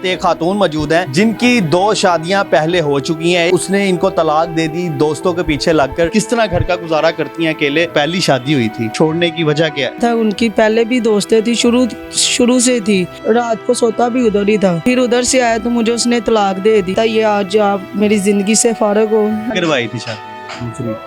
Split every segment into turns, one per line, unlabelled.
एक खातून मौजूद हैं जिनकी 2 शादियां पहले हो चुकी हैं। उसने इनको तलाक दे दी दोस्तों के पीछे लगकर। किस तरह घर का गुजारा करती हैं अकेले? पहली शादी हुई थी, छोड़ने की वजह क्या है?
था उनकी पहले भी दोस्तें थी, शुरू से थी। रात को सोता भी उधर ही था। फिर उधर से आया तो मुझे उसने तलाक दे दी। ये आज आप मेरी जिंदगी से फारग हो।
करवाई थी शादी?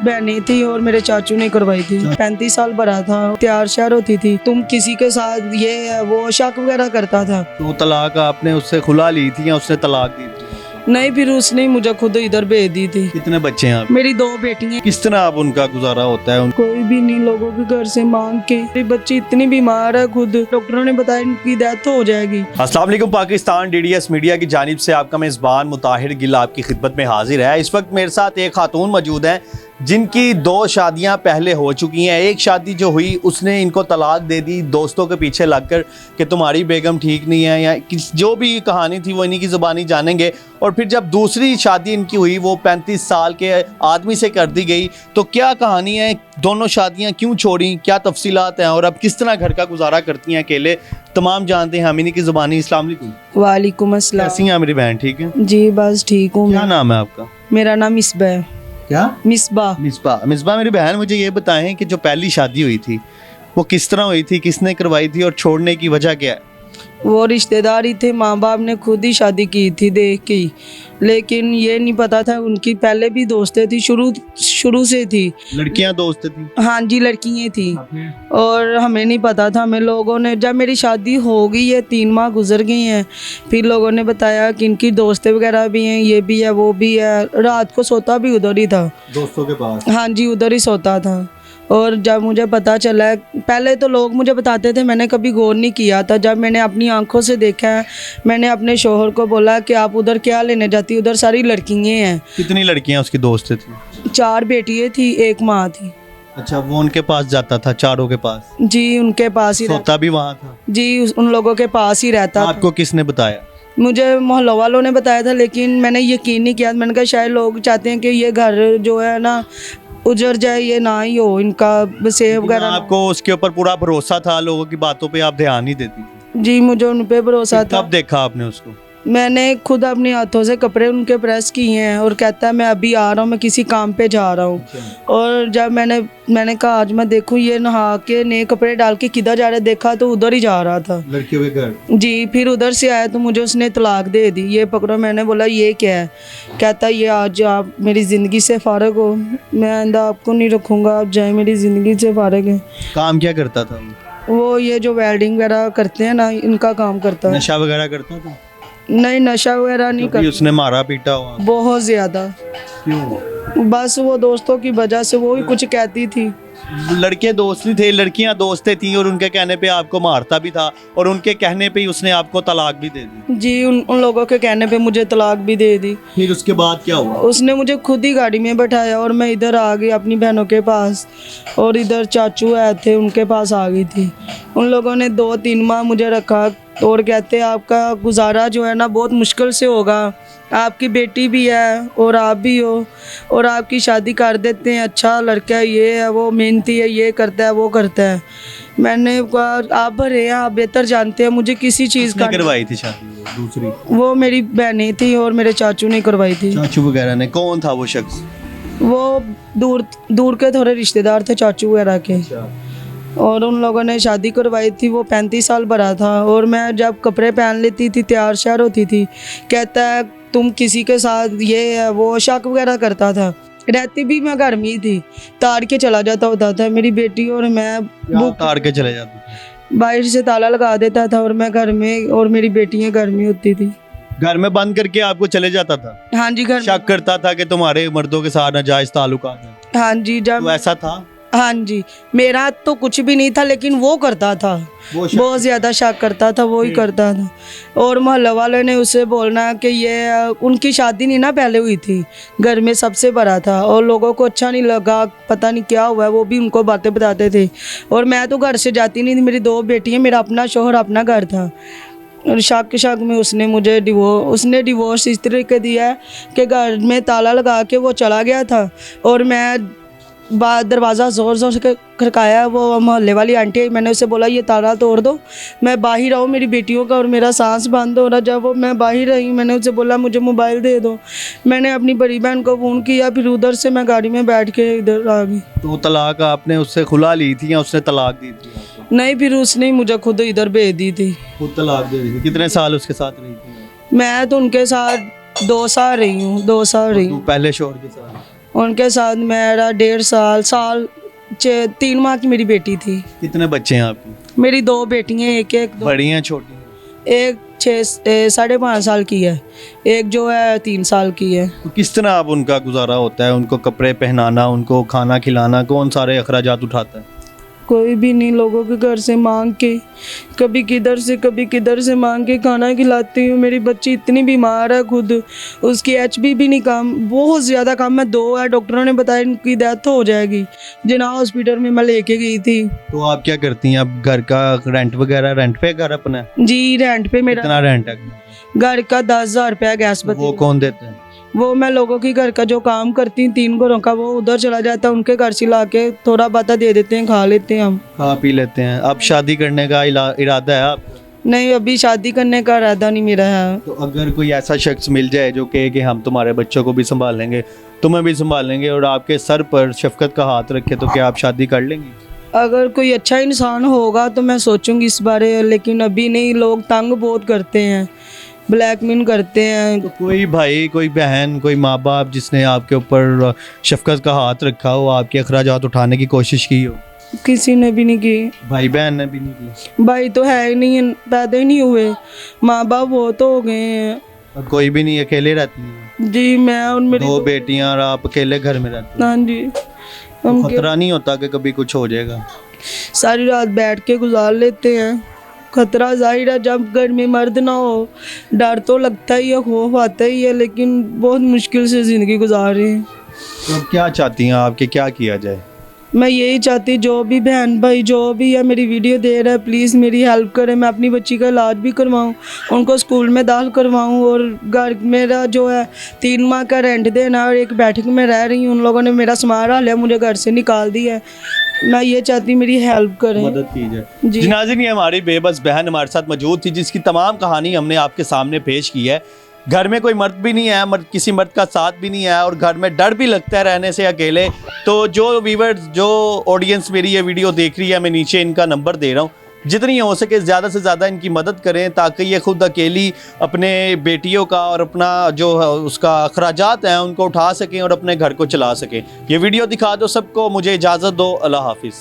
बहनें थी और मेरे चाचू ने करवाई थी। 35 साल भरा था, तैयार शहर होती थी। तुम किसी के साथ ये है वो शक वगैरह करता था।
तो तलाक आपने उससे खुला ली थी या उसने तलाक दी थी?
नहीं, फिर उसने मुझे खुद इधर भेज दी थी।
कितने बच्चे हैं आप?
मेरी 2 बेटियां।
किस तरह आप उनका गुजारा होता है?
कोई भी नहीं, लोगों के घर से मांग के। मेरी बच्ची इतनी बीमार है, खुद डॉक्टरों ने बताया इनकी डेथ हो जाएगी।
अस्सलाम वालेकुम। पाकिस्तान DDS मीडिया की जानिब से आपका मेज़बान मुताहिर गिल आपकी खिदमत में हाजिर है। इस वक्त मेरे साथ एक खातून मौजूद हैं जिनकी 2 शादियां पहले हो चुकी हैं। एक शादी जो हुई उसने इनको तलाक दे दी दोस्तों के पीछे लगकर कि तुम्हारी बेगम ठीक नहीं है, या जो भी कहानी थी वो इन्हीं की ज़ुबानी जानेंगे। और फिर जब दूसरी शादी इनकी हुई वो 35 साल के आदमी से कर दी गई। तो क्या कहानी है, दोनों शादियां क्यों छोड़ी, क्या तफसीलात हैं और अब किस तरह घर का गुजारा करती हैं अकेले, तमाम जानते हैं हम इन्हीं की ज़ुबानी। अस्सलाम वालेकुम।
वालेकुम अस्सलाम।
कैसी हैं मेरी बहन? ठीक है
जी बस ठीक हूँ।
क्या नाम है आपका?
मेरा नाम मिसबा है।
क्या?
मिसबा।
मिसबा मेरी बहन, मुझे ये बताएं कि जो पहली शादी हुई थी वो किस तरह हुई थी, किसने करवाई थी और छोड़ने की वजह क्या है?
वो रिश्तेदार ही थे, माँ बाप ने खुद ही शादी की थी देख के ही। लेकिन ये नहीं पता था उनकी पहले भी दोस्तें थी, शुरू से थी।
लड़कियां दोस्त थी?
हाँ जी, लड़कियाँ थी। और हमें नहीं पता था। हमें लोगों ने, जब मेरी शादी हो गई है 3 माह गुजर गई हैं, फिर लोगों ने बताया कि इनकी दोस्तें वगैरह भी हैं, ये भी है वो भी है। रात को सोता भी उधर ही था,
दोस्तों के पास?
हाँ जी, उधर ही सोता था। और जब मुझे पता चला, पहले तो लोग मुझे बताते थे, मैंने कभी गौर नहीं किया था। जब मैंने अपनी आंखों से देखा है, मैंने अपने शोहर को बोला कि आप उधर क्या लेने जाती, उधर सारी लड़कियाँ हैं।
कितनी लड़कियां उसकी दोस्त थी?
4 बेटियाँ थी, 1 माँ थी।
अच्छा, वो उनके पास जाता था, चारों के पास?
जी, उनके पास ही
सोता भी वहाँ था?
जी, उन लोगों के पास ही रहता था।
आपको किसने बताया?
मुझे मोहल्ला वालों ने बताया था, लेकिन मैंने यकीन नहीं किया। मैंने कहा शायद लोग चाहते हैं कि ये घर जो है ना उजड़ जाए, ये ना ही हो, इनका सेव वगैरह।
आपको उसके ऊपर पूरा भरोसा था, लोगों की बातों पे आप ध्यान नहीं देती थी?
जी, मुझे उन पे भरोसा था।
कब देखा आपने उसको?
मैंने खुद अपने हाथों से कपड़े उनके प्रेस किए हैं और कहता है मैं अभी आ रहा हूँ, मैं किसी काम पे जा रहा हूँ। और जब मैंने कहा आज मैं देखूँ ये नहा के नए कपड़े डाल के किधर जा रहा है, देखा तो उधर ही जा रहा था, लड़कियों के घर। जी, फिर उधर से आया तो मुझे उसने तलाक दे दी। ये पकड़ो। मैंने बोला ये क्या है? कहता ये आज आप मेरी ज़िंदगी से फारग हो, मैं आइंदा आपको नहीं रखूँगा, आप जाए, मेरी ज़िंदगी से फारग है।
काम क्या करता था
वो ये जो वेल्डिंग वगैरह करते हैं ना, इनका काम करता है।
नशा वगैरह करता था?
नहीं, नशा वगैरह नहीं करता।
उसने मारा पीटा हुआ?
बहुत ज्यादा।
क्यों?
बस वो दोस्तों की वजह से, वो ही कुछ कहती थी।
लड़के दोस्त नहीं थे, लड़कियां दोस्तें थी, और उनके कहने पे आपको मारता भी था, और उनके कहने पे ही उसने आपको तलाक भी दे दी? जी,
उन लोगों के कहने पे मुझे तलाक भी दे दी।
फिर उसके बाद क्या हुआ?
उसने मुझे खुद ही गाड़ी में बैठाया और मैं इधर आ गई अपनी बहनों के पास, और इधर चाचू आए थे, उनके पास आ गई थी। उन लोगों ने 2-3 माह मुझे रखा और कहते आपका गुजारा जो है ना बहुत मुश्किल से होगा, आपकी बेटी भी है और आप भी हो, और आपकी शादी कर देते हैं, अच्छा लड़का है, ये है, वो मेहनती है, ये करता है, वो करता है। मैंने कहा आप भरे हैं, आप बेहतर जानते हैं, मुझे किसी चीज़ का।
करवाई थी शादी दूसरी? वो
मेरी बहनें थी और मेरे चाचू ने करवाई थी।
चाचू वगैरह ने? कौन था वो शख्स?
वो दूर के थोड़े रिश्तेदार थे चाचू वगैरह के। और उन लोगों ने शादी करवाई थी। वो 35 साल भरा था और मैं जब कपड़े पहन लेती थी, तैयार श्यार होती थी, कहता है तुम किसी के साथ ये है वो शक वगैरह करता था। रहती भी मैं घर में ही थी, तार के चला जाता होता था। मेरी बेटी और मैं
तार के चले जाते?
बाहर से ताला लगा देता था और मैं घर में, और मेरी बेटियां घर में होती थी।
घर में बंद करके आपको चले जाता था?
हाँ जी, घर
शक करता था कि तुम्हारे मर्दों के साथ नाजायज ताल्लुकात हैं?
हाँ जी। जब
तो ऐसा था?
हाँ जी, मेरा तो कुछ भी नहीं था, लेकिन वो करता था, बहुत ज़्यादा शक करता था, वो ही करता था। और मोहल्ले वाले ने उससे बोलना कि ये उनकी शादी नहीं ना पहले हुई थी, घर में सबसे बड़ा था, और लोगों को अच्छा नहीं लगा, पता नहीं क्या हुआ है, वो भी उनको बातें बताते थे। और मैं तो घर से जाती नहीं थी, मेरी 2 बेटियाँ, मेरा अपना शोहर, अपना घर था। और शक में उसने मुझे डिवोर्स इस तरीके दिया है कि घर में ताला लगा के वो चला गया था, और मैं दरवाज़ा ज़ोर ज़ोर से खड़काया। वो मोहल्ले वाली आंटी आई, मैंने उसे बोला ये ताला तोड़ दो, मैं बाहर आऊँ, मेरी बेटियों का और मेरा सांस बंद हो रहा। जब वो मैं बाहर आई, मैंने उसे बोला मुझे मोबाइल दे दो। मैंने अपनी बड़ी बहन को फ़ोन किया, फिर उधर से मैं गाड़ी में बैठ के इधर आ गई।
तो तलाक आपने उससे खुला ली थी या उसने तलाक दी थी आपको?
नहीं, फिर उसने ही मुझे खुद इधर भेज दी थी।
खुद तलाक दे दी थी। कितने साल उसके साथ रही थी?
मैं तो उनके साथ 2 साल रही हूँ, 2 साल रही हूँ।
पहले शोहर के साथ?
उनके साथ मेरा 1.5 साल 3 माह की मेरी बेटी थी।
कितने बच्चे हैं आपके?
मेरी 2 बेटियाँ, एक 2
बड़ी हैं छोटी हैं?
एक 5.5 साल की है, एक जो है 3 साल की है।
तो किस तरह अब उनका गुजारा होता है? उनको कपड़े पहनाना, उनको खाना खिलाना, कौन सारे अखराजात उठाता है?
कोई भी नहीं, लोगों के घर से मांग के, कभी किधर से मांग के खाना खिलाती हूँ। मेरी बच्ची इतनी बीमार है खुद, उसकी HB भी नहीं कम, बहुत ज़्यादा कम है, 2 है। डॉक्टरों ने बताया इनकी डेथ हो जाएगी। जिना हॉस्पिटल में मैं लेके गई थी।
तो आप क्या करती हैं अब? घर का रेंट वगैरह, रेंट पे घर अपना?
जी, रेंट पे मेरा
कितना रेंट है?
घर का 10,000 रुपया गैस
वो
बत्ती।
कौन देते हैं?
वो मैं लोगों के घर का जो काम करती हूँ 3 घरों का, वो उधर चला जाता है, उनके घर से ला के थोड़ा बाता दे देते हैं, खा लेते हैं हम।
खा पी लेते हैं। अब शादी करने का इरादा है आपका?
नहीं, अभी शादी करने का इरादा नहीं मेरा है।
तो अगर कोई ऐसा शख्स मिल जाए जो कहे कि हम तुम्हारे बच्चों को भी संभाल लेंगे, तुम्हें भी संभाल लेंगे, और आपके सर पर शफकत का हाथ रखे, तो क्या आप शादी कर लेंगी?
अगर कोई अच्छा इंसान होगा तो मैं सोचूंगी इस बारे, लेकिन अभी नहीं। लोग तंग बहुत करते हैं, ब्लैकमेल करते हैं।
तो कोई भाई, कोई बहन, कोई माँ बाप जिसने आपके ऊपर शफकत का हाथ रखा हो, आपके अखराजात उठाने की कोशिश की हो?
किसी ने भी नहीं की।
भाई बहन ने भी नहीं की?
भाई तो है ही नहीं, पैदा ही नहीं हुए। माँ बाप वो तो हो गए हैं।
और कोई भी नहीं? अकेले रहती हैं?
जी, मैं और मेरी
2 बेटियां और आप अकेले घर में रहते हैं?
हाँ जी।
तो
हम
खतरा नहीं होता कि कभी कुछ हो जाएगा?
सारी रात बैठ के गुजार लेते हैं। खतरा जाहिर है, जब घर में मर्द ना हो, डर तो लगता ही है, खौफ आता ही है, लेकिन बहुत मुश्किल से ज़िंदगी गुजार रहे हैं।
तो अब क्या चाहती हैं आप कि क्या किया जाए?
मैं यही चाहती, जो भी बहन भाई जो भी है मेरी वीडियो दे रहा है, प्लीज़ मेरी हेल्प करें। मैं अपनी बच्ची का इलाज भी करवाऊँ, उनको स्कूल में दाखिल करवाऊँ, और घर मेरा जो है 3 माह का रेंट देना, और एक बैठक में रह रही हूँ। उन लोगों ने मेरा सामान हाल है, मुझे घर से निकाल दिया है। मैं ये चाहती मेरी हेल्प करें,
मदद की जाए।
जी।
जी नाज़रीन, ये हमारी बेबस बहन हमारे साथ मौजूद थी, जिसकी तमाम कहानी हमने आपके सामने पेश की है। घर में कोई मर्द भी नहीं है, किसी मर्द का साथ भी नहीं है, और घर में डर भी लगता है रहने से अकेले। तो जो व्यूअर्स, जो ऑडियंस मेरी ये वीडियो देख रही है, मैं नीचे इनका नंबर दे रहा हूँ, जितनी हो सके ज़्यादा से ज़्यादा इनकी मदद करें, ताकि ये खुद अकेली अपने बेटियों का और अपना जो है उसका अखराजात हैं उनको उठा सकें और अपने घर को चला सकें। ये वीडियो दिखा दो सबको। मुझे इजाज़त दो। अल्लाह हाफिज़।